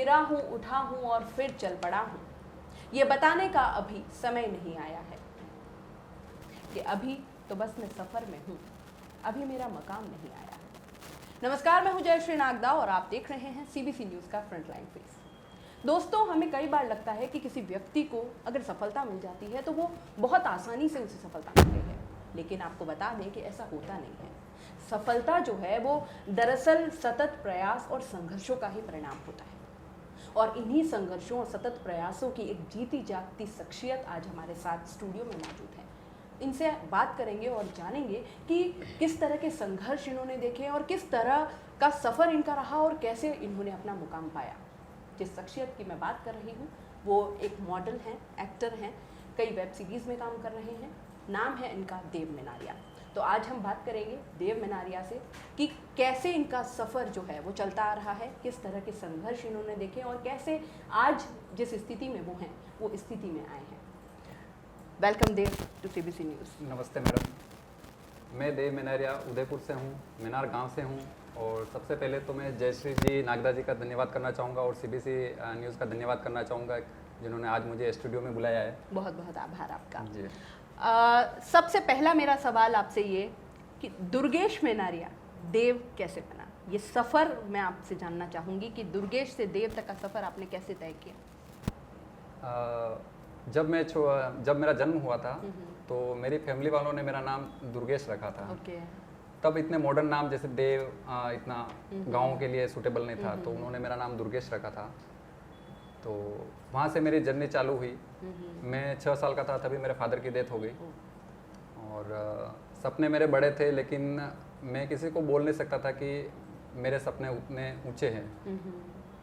गिरा हूँ, उठा हूँ और फिर चल पड़ा हूँ। ये बताने का अभी समय नहीं आया है कि अभी तो बस मैं सफ़र में हूँ, अभी मेरा मकाम नहीं आया है। नमस्कार, मैं हूँ जयश्री नागदा और आप देख रहे हैं सीबीसी न्यूज़ का फ्रंटलाइन फेस। दोस्तों, हमें कई बार लगता है कि किसी व्यक्ति को अगर सफलता मिल जाती है तो वो बहुत आसानी से उसे सफलता मिल गई है, लेकिन आपको बता दें कि ऐसा होता नहीं है। सफलता जो है वो दरअसल सतत प्रयास और संघर्षों का ही परिणाम होता है, और इन्हीं संघर्षों और सतत प्रयासों की एक जीती जागती शख्सियत आज हमारे साथ स्टूडियो में मौजूद है। इनसे बात करेंगे और जानेंगे कि किस तरह के संघर्ष इन्होंने देखे और किस तरह का सफ़र इनका रहा और कैसे इन्होंने अपना मुकाम पाया। जिस शख्सियत की मैं बात कर रही हूँ वो एक मॉडल हैं, एक्टर हैं, कई वेब सीरीज़ में काम कर रहे हैं। नाम है इनका देव मिनारिया। तो आज हम बात करेंगे देव मिनारिया से कि कैसे इनका सफ़र जो है वो चलता आ रहा है, किस तरह के संघर्ष इन्होंने देखे और कैसे आज जिस स्थिति में वो हैं वो स्थिति में आए हैं। Welcome Dev to CBC news. नमस्ते मैडम, मैं देव मिनारिया उदयपुर से हूँ, मीनार गांव से हूँ। और सबसे पहले तो मैं जयश्री जी नागदा जी का धन्यवाद करना चाहूँगा और सीबीसी न्यूज़ का धन्यवाद करना चाहूँगा जिन्होंने आज मुझे स्टूडियो में बुलाया है। बहुत बहुत आभार आपका जी। सबसे पहला मेरा सवाल आपसे ये कि दुर्गेश मिनारिया देव कैसे बना, ये सफ़र मैं आपसे जानना चाहूँगी कि दुर्गेश से देव तक का सफ़र आपने कैसे तय किया। जब मेरा जन्म हुआ था तो मेरी फैमिली वालों ने मेरा नाम दुर्गेश रखा था। ओके। तब इतने मॉडर्न नाम जैसे देव इतना गाँव के लिए सूटेबल नहीं था, तो उन्होंने मेरा नाम दुर्गेश रखा था। तो वहाँ से मेरी जर्नी चालू हुई। मैं 6 साल का था तभी मेरे फादर की डेथ हो गई और सपने मेरे बड़े थे, लेकिन मैं किसी को बोल नहीं सकता था कि मेरे सपने उतने ऊंचे हैं,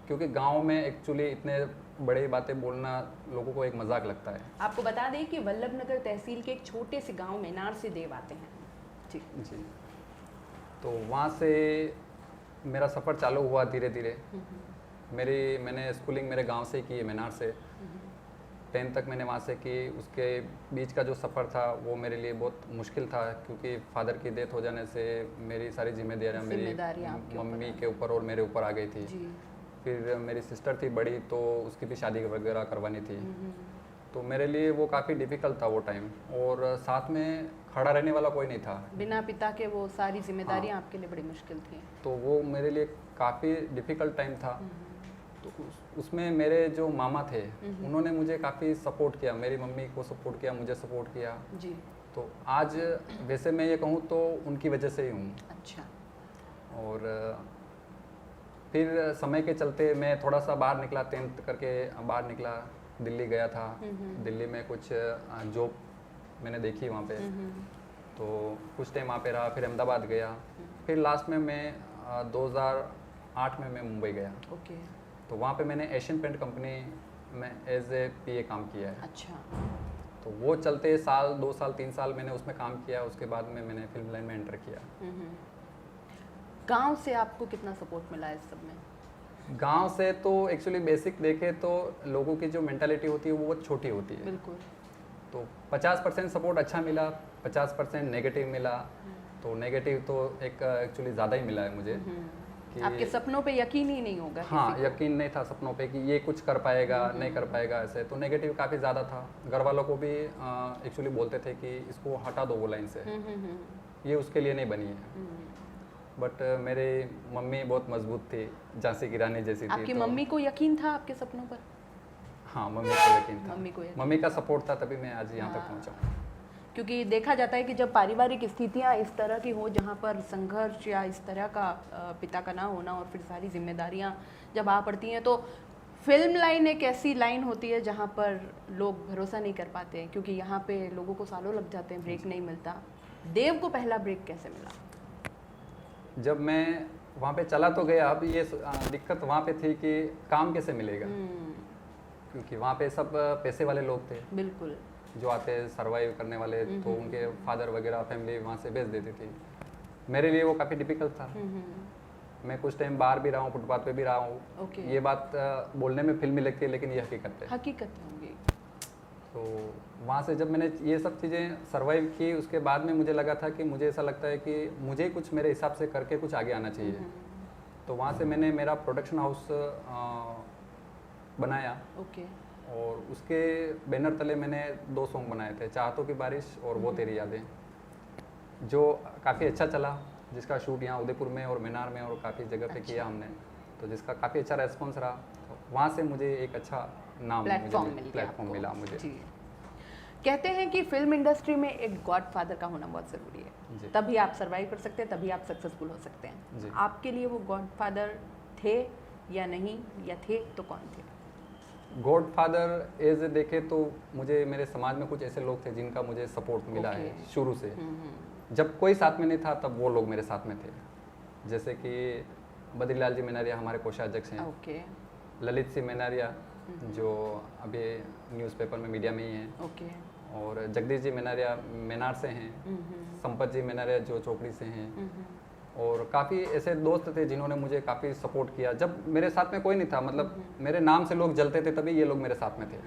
क्योंकि गांव में एक्चुअली इतने बड़ी बातें बोलना लोगों को एक मजाक लगता है। आपको बता दें कि वल्लभनगर तहसील के एक छोटे से गांव मीनार से देव आते हैं। जी जी। तो वहाँ से मेरा सफ़र चालू हुआ धीरे धीरे। मैंने स्कूलिंग मेरे गांव से की है, मीनार से। 10th तक मैंने वहाँ से की। उसके बीच का जो सफ़र था वो मेरे लिए बहुत मुश्किल था, क्योंकि फादर की डेथ हो जाने से मेरी सारी जिम्मेदारियाँ मेरी मम्मी के ऊपर और मेरे ऊपर आ गई थी। फिर मेरी सिस्टर थी बड़ी, तो उसकी भी शादी वगैरह करवानी थी। तो मेरे लिए वो काफ़ी डिफ़िकल्ट था वो टाइम, और साथ में खड़ा रहने वाला कोई नहीं था। बिना पिता के वो सारी जिम्मेदारियाँ आपके लिए बड़ी मुश्किल थी। तो वो मेरे लिए काफ़ी डिफ़िकल्ट टाइम था। तो उसमें मेरे जो मामा थे उन्होंने मुझे काफ़ी सपोर्ट किया, मेरी मम्मी को सपोर्ट किया, मुझे सपोर्ट किया जी। तो आज वैसे मैं ये कहूँ तो उनकी वजह से ही हूँ। अच्छा। और फिर समय के चलते मैं थोड़ा सा बाहर निकला, 10th करके बाहर निकला, दिल्ली गया था। दिल्ली में कुछ जॉब मैंने देखी वहाँ पे, तो कुछ टाइम वहाँ पे रहा। फिर अहमदाबाद गया, फिर लास्ट में मैं 2008 में मैं मुंबई गया। ओके। तो वहाँ पे मैंने एशियन पेंट कंपनी में एज ए पीए काम किया है। अच्छा। तो वो चलते साल 2 साल 3 साल मैंने उसमें काम किया। उसके बाद में मैंने फिल्म लाइन में एंटर किया। गांव से आपको कितना सपोर्ट मिला इस सब में? गांव से तो एक्चुअली बेसिक देखे तो लोगों की जो मेंटालिटी होती है वो बहुत छोटी होती है। बिल्कुल। तो 50% सपोर्ट अच्छा मिला, 50% नेगेटिव मिला। तो नेगेटिव तो एक एक्चुअली ज़्यादा ही मिला है मुझे। आपके सपनों पे यकीन ही नहीं होगा। हाँ, यकीन नहीं था सपनों पे कि ये कुछ कर पाएगा, नहीं कर पाएगा, ऐसे। तो नेगेटिव काफ़ी ज़्यादा था। घर वालों को भी एक्चुअली बोलते थे कि इसको हटा दो वो लाइन से, ये उसके लिए नहीं बनी है। बट मेरी मम्मी बहुत मजबूत थी, झांसी की रानी जैसी थी। आपकी मम्मी को यकीन था आपके सपनों पर? हाँ, मम्मी को यकीन था। मम्मी का सपोर्ट था, तभी मैं आज यहाँ तक पहुँचा। क्योंकि देखा जाता है कि जब पारिवारिक स्थितियाँ इस तरह की हो जहाँ पर संघर्ष या इस तरह का पिता का ना होना और फिर सारी जिम्मेदारियाँ जब आ पड़ती हैं, तो फिल्म लाइन एक ऐसी लाइन होती है जहाँ पर लोग भरोसा नहीं कर पाते हैं, क्योंकि यहाँ पे लोगों को सालों लग जाते हैं, ब्रेक नहीं मिलता। देव को पहला ब्रेक कैसे मिला? जब मैं वहाँ पे चला तो गया, अब ये दिक्कत वहाँ पे थी कि काम कैसे मिलेगा, क्योंकि वहाँ पे सब पैसे वाले लोग थे। बिल्कुल। जो आते सर्वाइव करने वाले, तो उनके फादर वगैरह फैमिली वहाँ से भेज देती थी। मेरे लिए वो काफ़ी डिफिकल्ट था। मैं कुछ टाइम बाहर भी रहा हूँ, फुटपाथ पे भी रहा हूँ। ये बात बोलने में फिल्मी लगती है, लेकिन ये हकीकत है। हकीकत होगी। तो वहाँ से जब मैंने ये सब चीज़ें सर्वाइव की, उसके बाद में मुझे लगा था कि मुझे ऐसा लगता है कि मुझे कुछ मेरे हिसाब से करके कुछ आगे आना चाहिए। तो वहाँ से मैंने मेरा प्रोडक्शन हाउस बनाया ओके। और उसके बैनर तले मैंने 2 सॉन्ग बनाए थे, चाहतों की बारिश और वो तेरी यादें, जो काफ़ी अच्छा चला, जिसका शूट यहाँ उदयपुर में और मीनार में और काफ़ी जगह पे किया हमने, तो जिसका काफ़ी अच्छा रेस्पॉन्स रहा। तो वहाँ से मुझे एक अच्छा नाम प्लेटफॉर्म मिला मुझे। जी। कहते हैं कि फिल्म इंडस्ट्री में एक गॉडफादर का होना बहुत ज़रूरी जी। है, तभी आप सर्वाइव कर सकते हैं, तभी आप सक्सेसफुल हो सकते जी। हैं। आपके लिए वो गॉडफादर थे या नहीं, या थे तो कौन थे? गॉडफादर एज देखे तो मुझे मेरे समाज में कुछ ऐसे लोग थे जिनका मुझे सपोर्ट मिला है Okay. शुरू से। जब कोई साथ में नहीं था तब वो लोग मेरे साथ में थे, जैसे कि बद्रीलाल जी मेनारिया हमारे कोषाध्यक्ष हैं, ओके। ललित सिंह मेनारिया जो अभी न्यूज़पेपर में मीडिया में ही हैं, ओके। और जगदीश जी मेनारिया मेनार से हैं, संपत जी मेनारिया जो चोपड़ी से हैं, और काफ़ी ऐसे दोस्त थे जिन्होंने मुझे काफ़ी सपोर्ट किया जब मेरे साथ में कोई नहीं था, मतलब मेरे नाम से लोग जलते थे तभी ये लोग मेरे साथ में थे।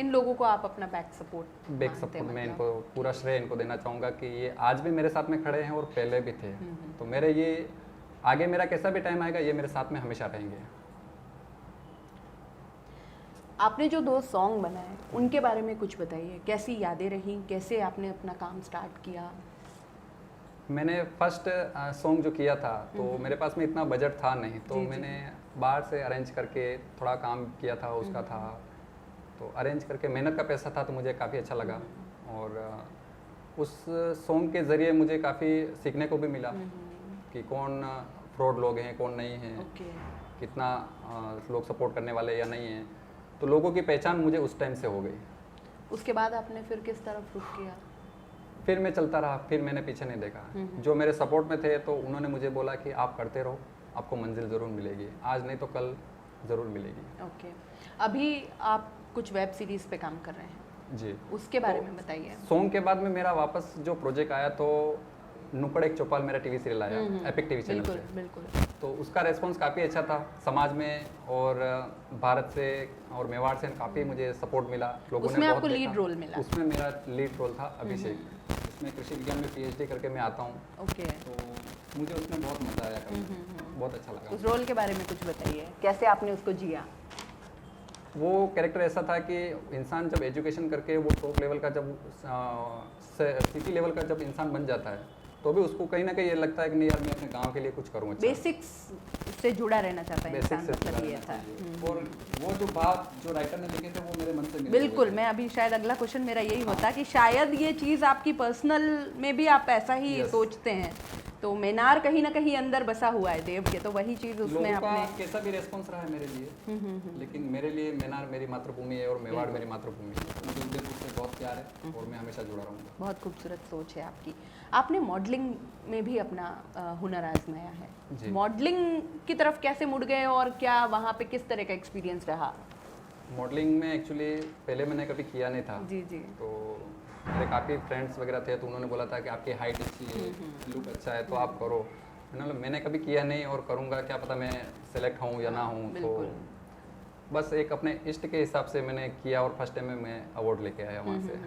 इन लोगों को आप अपना बैक सपोर्ट मैं इनको पूरा श्रेय इनको देना चाहूँगा कि ये आज भी मेरे साथ में खड़े हैं और पहले भी थे, तो मेरे ये आगे मेरा कैसा भी टाइम आएगा ये मेरे साथ में हमेशा रहेंगे। आपने जो 2 सॉन्ग बनाए उनके बारे में कुछ बताइए, कैसी यादें रहीं, कैसे आपने अपना काम स्टार्ट किया? मैंने फर्स्ट सॉन्ग जो किया था तो मेरे पास में इतना बजट था नहीं, तो जी, मैंने बाहर से अरेंज करके थोड़ा काम किया था उसका था, तो अरेंज करके मेहनत का पैसा था तो मुझे काफ़ी अच्छा लगा, और उस सॉन्ग के ज़रिए मुझे काफ़ी सीखने को भी मिला कि कौन फ्रॉड लोग हैं कौन नहीं हैं, ओके। कितना लोग सपोर्ट करने वाले या नहीं हैं, तो लोगों की पहचान मुझे उस टाइम से हो गई। उसके बाद आपने फिर किस तरफ रुख किया? फिर मैं चलता रहा, फिर मैंने पीछे नहीं देखा। जो मेरे सपोर्ट में थे तो उन्होंने मुझे बोला कि आप करते रहो, आपको मंजिल ज़रूर मिलेगी, आज नहीं तो कल ज़रूर मिलेगी। ओके। अभी आप कुछ वेब सीरीज़ पे काम कर रहे हैं जी, उसके बारे में बताइए। सॉन्ग के बाद में मेरा वापस जो प्रोजेक्ट आया तो नुक्कड़ एक चौपाल मेरा टीवी सीरियल आया एपिक टीवी चैनल बिल्कुल पे, बिल्कुल। तो उसका रेस्पॉन्स काफ़ी अच्छा था समाज में, और भारत से और मेवाड़ से काफ़ी मुझे सपोर्ट मिला, लोगों उसमें ने बहुत आपको लीड देखा। रोल मिला? उसमें मेरा लीड रोल था अभिषेक, उसमें कृषि विज्ञान में PhD करके मैं आता हूँ, ओके। तो मुझे उसमें बहुत मज़ा आया करने में, बहुत अच्छा लगा। उस रोल के बारे में कुछ बताइए, कैसे आपने उसको जिया? वो कैरेक्टर ऐसा था कि इंसान जब एजुकेशन करके वो टॉप लेवल का जब सिटी लेवल का जब इंसान बन जाता है तो भी उसको कहीं ना कहीं ये लगता है कि नहीं यार मैं अपने गांव के लिए कुछ करूँ। बेसिक्स से जुड़ा रहना चाहता है बेसिक इंसान, से मतलब ये था। और वो जो बात जो राइटर ने लिखे थे वो मेरे मन से मिले बिल्कुल, हुए थे। मैं अभी शायद अगला क्वेश्चन मेरा यही होता कि शायद ये चीज़ आपकी पर्सनल में भी आप ऐसा ही Yes. सोचते हैं, तो मेनार कहीं ना कहीं अंदर बसा हुआ है देव के, तो वही चीज़ उसमें लोगों का आपने कैसा भी रेस्पॉन्स रहा है मेरे लिए, लेकिन मेरे लिए मेनार मेरी मातृभूमि है और मेवाड़ मेरी मातृभूमि है, मुझे उदयपुर से बहुत प्यार है और मैं हमेशा जुड़ा रहूँगा। बहुत खूबसूरत सोच है आपकी। आपने मॉडलिंग में भी अपना हुनर आजमाया है, जी। मॉडलिंग की तरफ कैसे मुड़ गए और क्या वहाँ पे किस तरह का एक्सपीरियंस रहा? मॉडलिंग में एक्चुअली पहले मैंने कभी किया नहीं था, जी जी। तो मेरे काफ़ी फ्रेंड्स वगैरह थे तो उन्होंने बोला था कि आपकी हाइट अच्छी है, लुक अच्छा है तो आप करो। मैंने कभी किया नहीं और करूँगा क्या पता मैं सेलेक्ट हूँ या ना हूँ, तो बिल्कुल। बस एक अपने इष्ट के हिसाब से मैंने किया और फर्स्ट टाइम में मैं अवार्ड लेके आया वहाँ से,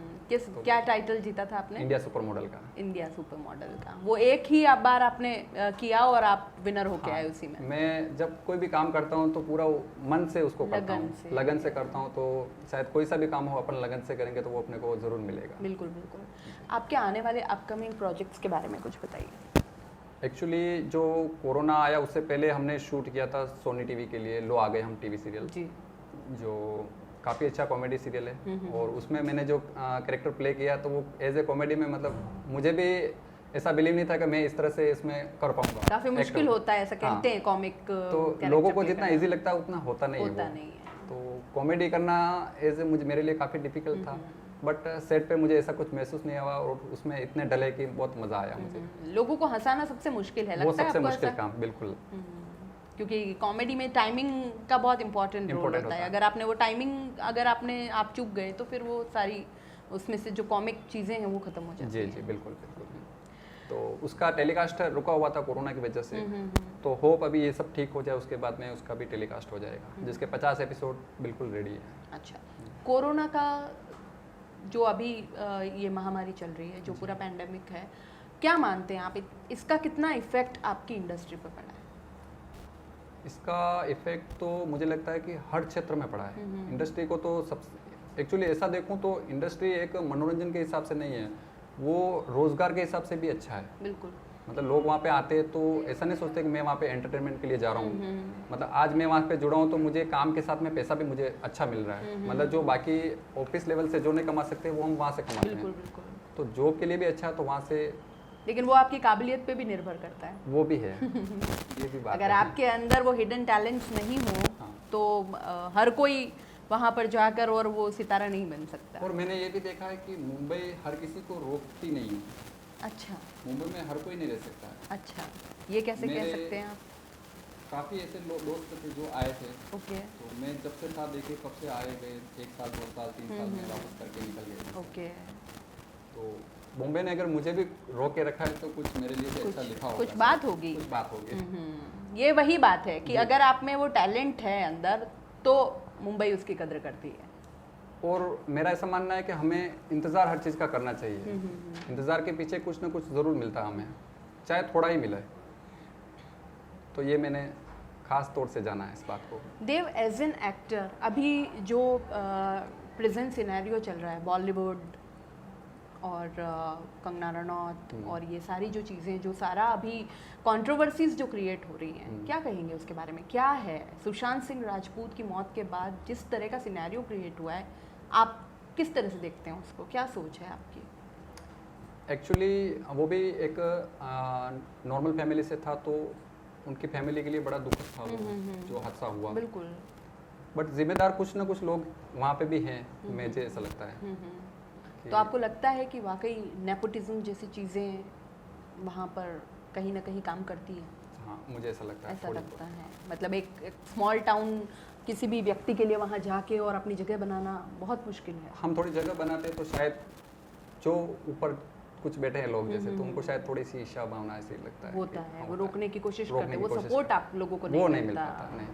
क्या टाइटल जीता था आपने? इंडिया सुपर मॉडल का। इंडिया सुपर मॉडल का वो एक ही बार आपने किया और आप विनर होके आए उसी में? मैं जब कोई भी काम करता हूँ तो पूरा मन से उसको करता लगन हूँ, से। लगन से करता हूँ, तो शायद कोई सा भी काम हो अपन लगन से करेंगे तो वो अपने को ज़रूर मिलेगा। बिल्कुल बिल्कुल। आपके आने वाले अपकमिंग प्रोजेक्ट्स के बारे में कुछ बताइए। एक्चुअली जो कोरोना आया उससे पहले हमने शूट किया था सोनी टीवी के लिए लो आ गए हम टीवी सीरियल, जी। जो काफ़ी अच्छा कॉमेडी सीरियल है, और उसमें मैंने जो कैरेक्टर प्ले किया तो वो एज ए कॉमेडी में मतलब मुझे भी ऐसा बिलीव नहीं था कि मैं इस तरह से इसमें कर पाऊंगा। काफी मुश्किल होता है ऐसा कहते हैं कॉमिक, तो लोगों को जितना इजी लगता है उतना होता नहीं होता है वो। नहीं है। तो कॉमेडी करना एज ए मुझे मेरे लिए काफ़ी डिफिकल्ट था, बट सेट पे मुझे ऐसा कुछ महसूस नहीं हुआ और उसमें इतने डले कि बहुत मज़ा आया मुझे। लोगों को हंसाना सबसे मुश्किल है, वो लगता है सबसे आपको मुश्किल ऐसा? काम, बिल्कुल। क्योंकि कॉमेडी में टाइमिंग का बहुत इंपॉर्टेंट रोल Important होता है। होता है। अगर आपने वो टाइमिंग अगर आप चूक गए तो फिर वो सारी उसमें से जो कॉमिक चीज़ें हैं वो खत्म हो जाती जी हैं। जी बिल्कुल बिल्कुल। तो उसका टेलीकास्ट रुका हुआ था कोरोना की वजह से, तो होप अभी ये सब ठीक हो जाए उसके बाद में उसका भी टेलीकास्ट हो जाएगा, जिसके 50 एपिसोड बिल्कुल रेडी है। अच्छा, कोरोना का जो अभी ये महामारी चल रही है, जो पूरा पैंडेमिक है, क्या मानते हैं आप इसका कितना इफेक्ट आपकी इंडस्ट्री पर पड़ा है? इसका इफेक्ट तो मुझे लगता है कि हर क्षेत्र में पड़ा है। इंडस्ट्री को तो सब एक्चुअली ऐसा देखूं तो इंडस्ट्री एक मनोरंजन के हिसाब से नहीं है, वो रोजगार के हिसाब से भी अच्छा है। बिल्कुल। मतलब लोग वहाँ पे आते हैं तो ऐसा नहीं सोचते कि मैं वहाँ पे एंटरटेनमेंट के लिए जा रहा हूँ। मतलब आज मैं वहाँ पे जुड़ा हूँ तो मुझे काम के साथ में पैसा भी मुझे अच्छा मिल रहा है। मतलब जो बाकी ऑफिस लेवल से जो नहीं कमा सकते वो हम वहाँ से कमाते बिल्कुल हैं। बिल्कुल। तो जॉब के लिए भी अच्छा है, तो वहाँ से लेकिन वो आपकी काबिलियत पे भी निर्भर करता है। वो भी है। ये भी बात अगर है। आपके अंदर वो हिडन टैलेंट्स नहीं हो हाँ। तो हर कोई वहाँ पर जाकर और वो सितारा नहीं बन सकता। और मैंने ये भी देखा है कि मुंबई हर किसी को रोकती नहीं है। अच्छा मुंबई में हर कोई नहीं रह सकता है। अच्छा, ये कैसे कह मेरे सकते हैं आप? काफ़ी ऐसे दोस्त थे जो आए थे, ओके तो मैं जब से था देखिए कब से आए गए, 1 साल 2 साल 3 साल में वापस करके निकल गए। ओके। तो बॉम्बे ने अगर मुझे भी रोक के रखा है तो कुछ मेरे लिए भी अच्छा लिखा होगा। कुछ बात होगी। कुछ बात होगी। ये वही बात है कि अगर आप में वो टैलेंट है अंदर तो मुंबई उसकी कद्र करती है। और मेरा ऐसा मानना है कि हमें इंतज़ार हर चीज़ का करना चाहिए। इंतज़ार के पीछे कुछ ना कुछ ज़रूर मिलता है हमें, चाहे थोड़ा ही मिले। तो ये मैंने खास तौर से जाना है इस बात को। देव, एज एन एक्टर अभी जो प्रेजेंट सिनेरियो चल रहा है बॉलीवुड और कंगना रनौत और ये सारी जो चीज़ें, जो सारा अभी कंट्रोवर्सीज जो क्रिएट हो रही हैं, क्या कहेंगे उसके बारे में? क्या है सुशांत सिंह राजपूत की मौत के बाद जिस तरह का सिनेरियो क्रिएट हुआ है, आप किस तरह से देखते हैं उसको? क्या सोच है आपकी? एक्चुअली वो भी एक नॉर्मल फैमिली से था, तो उनकी फैमिली के लिए बड़ा दुखद था वो जो हादसा हुआ। बिल्कुल। बट जिम्मेदार कुछ ना कुछ लोग वहाँ पे भी हैं, मुझे ऐसा लगता है। तो आपको लगता है कि वाकई नेपोटिज्म जैसी चीज़ें वहाँ पर कहीं ना कहीं काम करती है? हाँ, मुझे ऐसा लगता है। ऐसा लगता है, मतलब एक स्मॉल टाउन किसी भी व्यक्ति के लिए वहाँ जाके और अपनी जगह बनाना बहुत मुश्किल है। हम थोड़ी जगह बनाते हैं तो शायद जो ऊपर कुछ बैठे हैं लोग जैसे, तो उनको शायद थोड़ी सी ईर्ष्या भावना ऐसी लगता है। होता कि है, हाँ, वो रोकने की कोशिश रोकने करते हैं, की वो कोशिश सपोर्ट करते आप लोगों को वो नहीं नहीं मिल पाता। नहीं,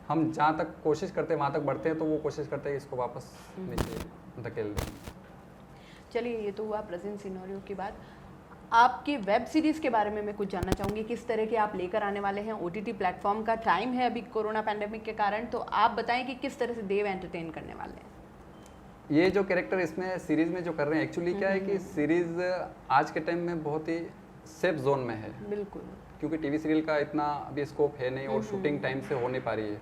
हम जहाँ तक कोशिश करते हैं वहाँ तक बढ़ते हैं, तो वो कोशिश करते हैं इसको वापस नीचे धकेल दें। चलिए, ये तो हुआ प्रेजेंट सिनेरियो की बात। आपकी वेब सीरीज़ के बारे में मैं कुछ जानना चाहूँगी, किस तरह के आप लेकर आने वाले हैं? ओटीटी प्लेटफॉर्म का टाइम है अभी कोरोना पैंडेमिक के कारण, तो आप बताएं कि किस तरह से देव एंटरटेन करने वाले हैं? ये जो कैरेक्टर इसमें सीरीज में जो कर रहे हैं, एक्चुअली क्या है कि सीरीज आज के टाइम में बहुत ही सेफ जोन में है। बिल्कुल। क्योंकि टीवी सीरियल का इतना अभी स्कोप है नहीं और शूटिंग टाइम से हो नहीं पा रही है।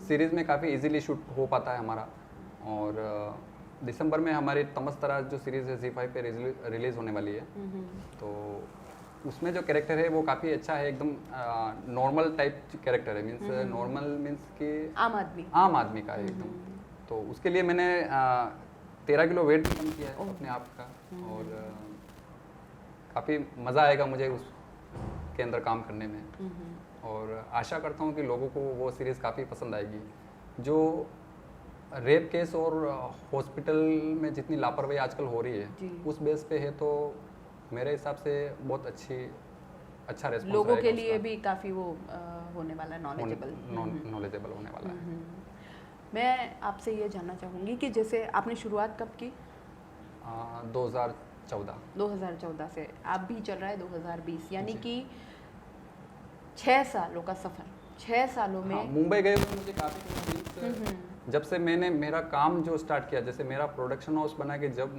सीरीज में काफ़ी इजीली शूट हो पाता है हमारा। और दिसंबर में हमारी तमस तराज जो सीरीज़ है ZEE5 पे रिलीज़ होने वाली है। तो उसमें जो कैरेक्टर है वो काफ़ी अच्छा है, एकदम नॉर्मल टाइप कैरेक्टर है। मीन्स नॉर्मल मीन्स कि आम आदमी का है एकदम। तो उसके लिए मैंने 13 किलो वेट कम किया है अपने आप का। और काफ़ी मज़ा आएगा मुझे उसके अंदर काम करने में। और आशा करता हूँ कि लोगों को वो सीरीज़ काफ़ी पसंद आएगी। जो रेप केस और हॉस्पिटल में जितनी लापरवाही आजकल हो रही है उस बेस पे है, तो मेरे हिसाब से बहुत अच्छा रेस्पॉन्स लोगों के लिए भी काफ़ी वो होने वाला है, नॉलेजेबल होने वाला है। मैं आपसे ये जानना चाहूँगी कि जैसे आपने शुरुआत कब की? 2014 से आप भी चल रहा है 2020, यानी कि 6 सालों का सफ़र। 6 सालों में मुंबई गए हुए मुझे काफ़ी जब से मैंने मेरा काम जो स्टार्ट किया, जैसे मेरा प्रोडक्शन हाउस बना के जब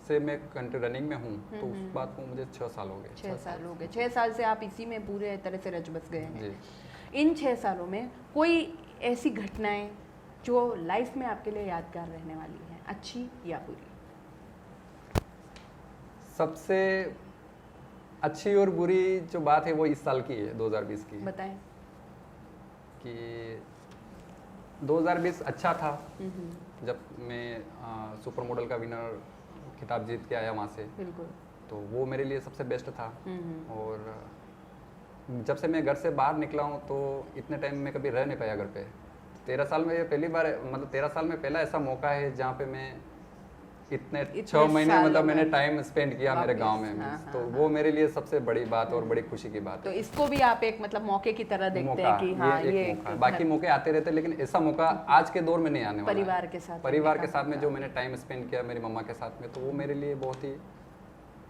से मैं कंट्री रनिंग में हूँ, तो उस बात को मुझे 6 साल हो गए। 6 साल हो गए। 6 साल से आप इसी में पूरे तरह से रच बस गए हैं। जी। इन 6 सालों में कोई ऐसी घटनाएं जो लाइफ में आपके लिए यादगार रहने वाली हैं, अच्छी या बुरी? सबसे अच्छी और बुरी जो बात है वो इस साल की है, 2020 की। बताएं। कि 2020 अच्छा था जब मैं सुपर मॉडल का विनर खिताब जीत के आया वहाँ से। बिल्कुल। तो वो मेरे लिए सबसे बेस्ट था। और जब से मैं घर से बाहर निकला हूँ तो इतने टाइम में कभी रह नहीं पाया घर पे। 13 साल में ये पहली बार, मतलब 13 साल में पहला ऐसा मौका है जहाँ पे मैं इतने 6 महीने मतलब मैंने टाइम स्पेंड किया मेरे गांव में। तो वो मेरे लिए सबसे बड़ी बात और बड़ी खुशी की बात तो है। इसको भी आप एक मतलब मौके की तरह देखते हैं कि हाँ ये बाकी मौके आते रहते, लेकिन ऐसा मौका आज के दौर में नहीं आने वाला। परिवार के साथ में जो मैंने टाइम स्पेंड किया मेरी मम्मा के साथ में, तो वो मेरे लिए बहुत ही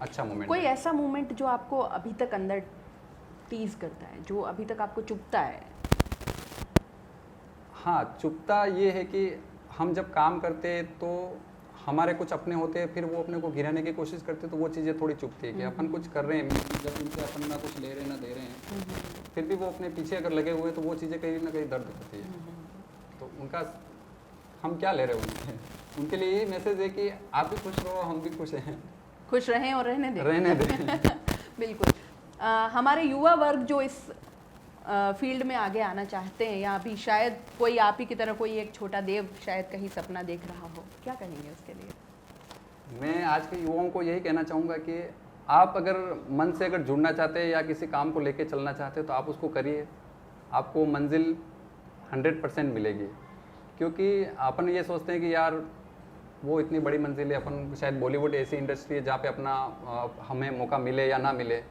अच्छा मोमेंट। कोई ऐसा मोमेंट जो आपको अभी तक अंदर टीज करता है, जो अभी तक आपको चुभता है? हाँ, चुभता ये है कि हम जब काम करते तो हमारे कुछ अपने होते हैं, फिर वो अपने को गिराने की कोशिश करते तो वो चीज़ें थोड़ी चुभती है कि अपन कुछ कर रहे हैं, जब उनसे अपन ना कुछ ले रहे हैं ना दे रहे हैं, फिर भी वो अपने पीछे अगर लगे हुए तो वो चीज़ें कहीं ना कहीं दर्द होती है। तो उनका हम क्या ले रहे हैं उनसे, उनके लिए यही मैसेज है कि आप भी खुश रहो, हम भी खुश हैं, खुश रहें और रहने दें। दें। बिल्कुल। हमारे युवा वर्ग जो इस फील्ड में आगे आना चाहते हैं, या अभी शायद कोई आप ही की तरह कोई एक छोटा देव शायद कहीं सपना देख रहा हो, क्या कहेंगे उसके लिए? मैं आज के युवाओं को यही कहना चाहूँगा कि आप अगर मन से अगर जुड़ना चाहते हैं या किसी काम को लेके चलना चाहते हैं तो आप उसको करिए, आपको मंजिल 100% मिलेगी। क्योंकि अपन ये सोचते हैं कि यार वो इतनी बड़ी मंजिल है, अपन शायद बॉलीवुड ऐसी इंडस्ट्री है जहाँ पे अपना हमें मौका मिले या ना मिले,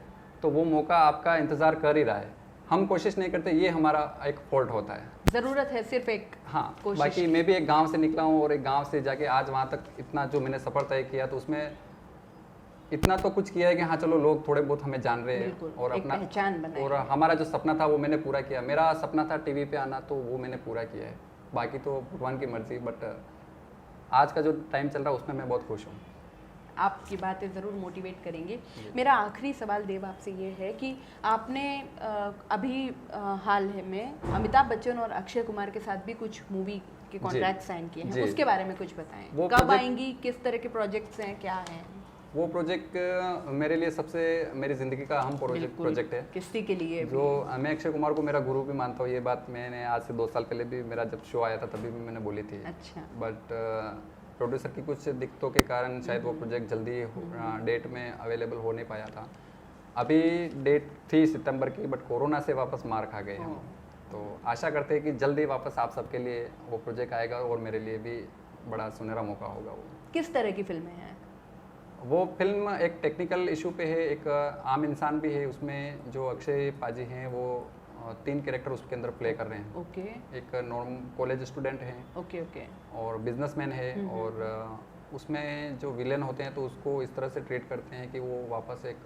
तो वो मौका आपका इंतज़ार कर ही रहा है, हम कोशिश नहीं करते, ये हमारा एक फॉल्ट होता है। ज़रूरत है सिर्फ एक हाँ, कोशिश। बाकी मैं भी एक गांव से निकला हूँ और एक गांव से जाके आज वहाँ तक इतना जो मैंने सफ़र तय किया तो उसमें इतना तो कुछ किया है कि हाँ चलो लोग थोड़े बहुत हमें जान रहे हैं और एक अपना पहचान बनाई और हमारा जो सपना था वो मैंने पूरा किया। मेरा सपना था टीवी पे आना, तो वो मैंने पूरा किया है, बाकी तो भगवान की मर्जी। बट आज का जो टाइम चल रहा है उसमें मैं बहुत खुश हूँ। आपकी बातें ज़रूर मोटिवेट करेंगे। मेरा आखिरी सवाल देव आपसे ये है कि आपने अभी हाल ही में अमिताभ बच्चन और अक्षय कुमार के साथ भी कुछ मूवी के कॉन्ट्रैक्ट साइन किए हैं, उसके बारे में कुछ बताएं। वो कब आएंगी, किस तरह के प्रोजेक्ट्स हैं, क्या हैं? वो प्रोजेक्ट मेरे लिए सबसे मेरी ज़िंदगी का अहम प्रोजेक्ट है। किसी के लिए जो मैं अक्षय कुमार को मेरा गुरु भी मानता हूँ, ये बात मैंने आज से 2 साल पहले भी मेरा जब शो आया था तभी भी मैंने बोली थी। अच्छा। बट प्रोड्यूसर की कुछ दिक्कतों के कारण शायद वो प्रोजेक्ट जल्दी डेट में अवेलेबल हो नहीं पाया था। अभी डेट थी सितंबर की, बट कोरोना से वापस मार खा गए हम। तो आशा करते हैं कि जल्दी वापस आप सबके लिए वो प्रोजेक्ट आएगा और मेरे लिए भी बड़ा सुनहरा मौका होगा। वो किस तरह की फिल्में हैं? वो फिल्म एक टेक्निकल इशू पे है, एक आम इंसान भी है उसमें। जो अक्षय पाजी हैं वो 3 कैरेक्टर उसके अंदर प्ले कर रहे हैं। ओके। एक नॉर्मल कॉलेज स्टूडेंट है, ओके ओके, और बिजनेसमैन है, और उसमें जो विलेन होते हैं तो उसको इस तरह से ट्रीट करते हैं कि वो वापस एक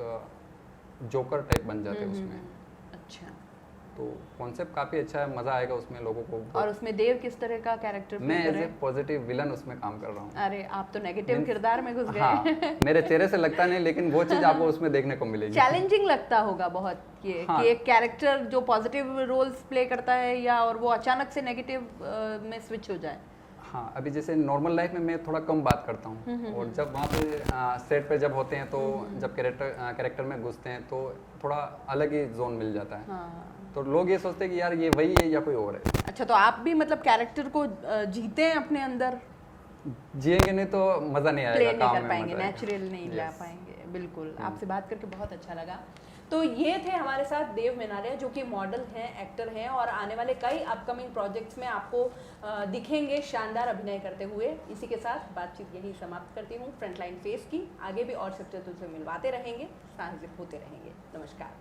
जोकर टाइप बन जाते हैं उसमें। अच्छा, तो कॉन्सेप्ट काफ़ी अच्छा है, मज़ा आएगा उसमें लोगों को। और उसमें देव किस तरह का कैरेक्टर मैं एज ए पॉजिटिव विलन उसमें काम कर रहा हूँ। अरे आप तो नेगेटिव किरदार में घुस गए। हाँ, मेरे चेहरे से लगता नहीं, लेकिन वो चीज़ आपको उसमें देखने को मिलेगी। चैलेंजिंग लगता होगा बहुत ये हाँ। कि एक कैरेक्टर जो पॉजिटिव रोल्स प्ले करता है या और वो अचानक से नेगेटिव में स्विच हो जाए। हाँ, अभी जैसे नॉर्मल लाइफ में मैं थोड़ा कम बात करता हूँ, और जब वहाँ पे सेट पे जब होते हैं तो जब कैरेक्टर में घुसते हैं तो थोड़ा अलग ही जोन मिल जाता है। हाँ। तो लोग ये सोचते हैं कि यार ये वही है या कोई और है। अच्छा, तो आप भी मतलब कैरेक्टर को जीते हैं अपने अंदर? जिएंगे नहीं तो मज़ा नहीं आएगा, प्ले नहीं काम कर में पाएंगे, मज़ा आएगा। नेचुरल नहीं ला Yes. पाएंगे। बिल्कुल, आपसे बात करके बहुत अच्छा लगा। तो ये थे हमारे साथ देव मेनारिया, जो कि मॉडल हैं, एक्टर हैं, और आने वाले कई अपकमिंग प्रोजेक्ट्स में आपको दिखेंगे शानदार अभिनय करते हुए। इसी के साथ बातचीत यही समाप्त करती हूँ फ्रंटलाइन फेस की। आगे भी और सबसे तुझसे मिलवाते रहेंगे, साजिब होते रहेंगे। नमस्कार।